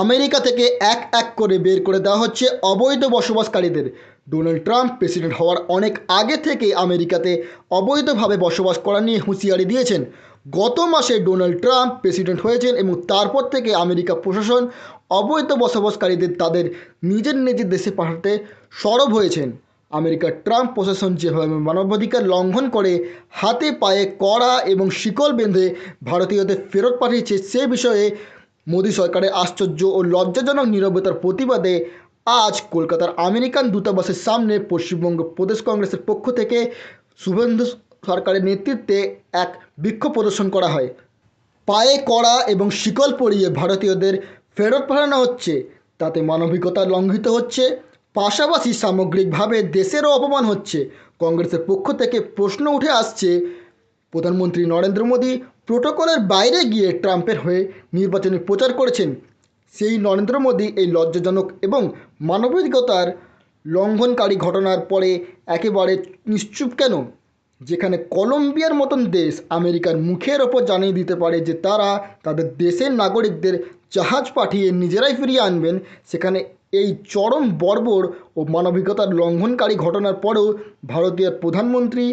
America থেকে এক এক করে বের করে দেওয়া হচ্ছে অবৈধ বসবাসকারীদের। ডোনাল্ড ট্রাম্প প্রেসিডেন্ট হওয়ার অনেক আগে থেকে আমেরিকাতে অবৈধভাবে বসবাস করা নিয়ে হুঁশিয়ারি দিয়েছেন। গত মাসে ডোনাল্ড ট্রাম্প প্রেসিডেন্ট হয়েছেন এবং তারপর থেকে আমেরিকা প্রশাসন অবৈধ বসবাসকারীদের তাদের নিজের দেশে পাঠাতে সরব হয়েছেন। আমেরিকার ট্রাম্প প্রশাসন যেভাবে মানবাধিকার লঙ্ঘন করে হাতে পায়ে কড়া এবং শিকল বেঁধে ভারতীয়দের ফেরত পাঠিয়েছে, সে বিষয়ে মোদী সরকারের আশ্চর্য ও লজ্জাজনক নীরবতার প্রতিবাদে আজ কলকাতার আমেরিকান দূতাবাসের সামনে পশ্চিমবঙ্গ প্রদেশ কংগ্রেসের পক্ষ থেকে শুভেন্দু সরকারের নেতৃত্বে এক বিক্ষোভ প্রদর্শন করা হয়। পায়ে কড়া এবং শিকল পরিয়ে ভারতীয়দের ফেরত পাঠানো হচ্ছে, তাতে মানবিকতা লঙ্ঘিত হচ্ছে, পাশাপাশি সামগ্রিকভাবে দেশেরও অপমান হচ্ছে। কংগ্রেসের পক্ষ থেকে প্রশ্ন উঠে আসছে, প্রধানমন্ত্রী নরেন্দ্র মোদী প্রোটোকলের বাইরে গিয়ে ট্রাম্পের হয়ে নির্বাচনী প্রচার করেছেন। সেই নরেন্দ্র মোদী এই লজ্জাজনক এবং মানবিকতার লঙ্ঘনকারী ঘটনার পরে একেবারে নিশ্চুপ কেন? যেখানে কলম্বিয়ার মতন দেশ আমেরিকার মুখের ওপর জানিয়ে দিতে পারে যে তারা তাদের দেশের নাগরিকদের জাহাজ পাঠিয়ে নিজেরাই ফিরিয়ে আনবেন, সেখানে এই চরম বর্বর ও মানবিকতার লঙ্ঘনকারী ঘটনার পরেও ভারতীয় প্রধানমন্ত্রী,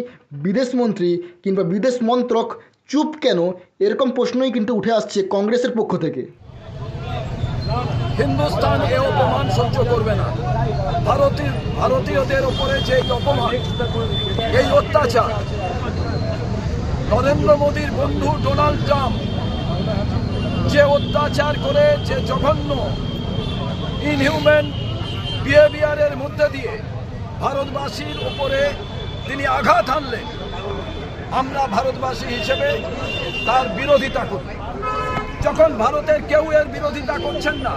বিদেশমন্ত্রী কিংবা বিদেশ মন্ত্রক চুপ কেন? এরকম প্রশ্নই কিন্তু উঠে আসছে কংগ্রেসের পক্ষ থেকে। হিন্দুস্তান এ অপমান সহ্য করবে না। ভারতীয়দের উপরে যে অপমান, এই অত্যাচার, নরেন্দ্র মোদীর বন্ধু ডোনাল্ড ট্রাম্প যে অত্যাচার করে, যে জঘন্য ইনহিউম্যান বিহেভিয়ারের মধ্যে দিয়ে ভারতবাসীর উপরে তিনি আঘাত হানলেন, আমরা ভারতবাসী হিসেবে তার বিরোধিতা করি। যখন ভারতের কেউ এর বিরোধিতা করছেন না,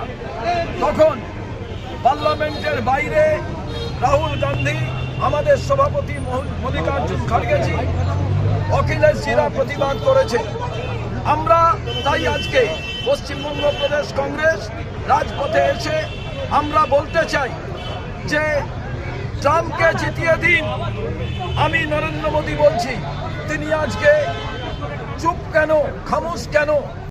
তখন পার্লামেন্টের বাইরে রাহুল গান্ধী, আমাদের সভাপতি মল্লিকার্জুন খাড়গেজি, অখিলেশজিরা প্রতিবাদ করেছে। আমরা তাই আজকে পশ্চিমবঙ্গ প্রদেশ কংগ্রেস রাজপথে এসে আমরা বলতে চাই যে ট্রাম্পকে জিতিয়ে দিন। আমি নরেন্দ্র মোদী বলছি, তিনি আজকে চুপ কেন, খামোশ কেন?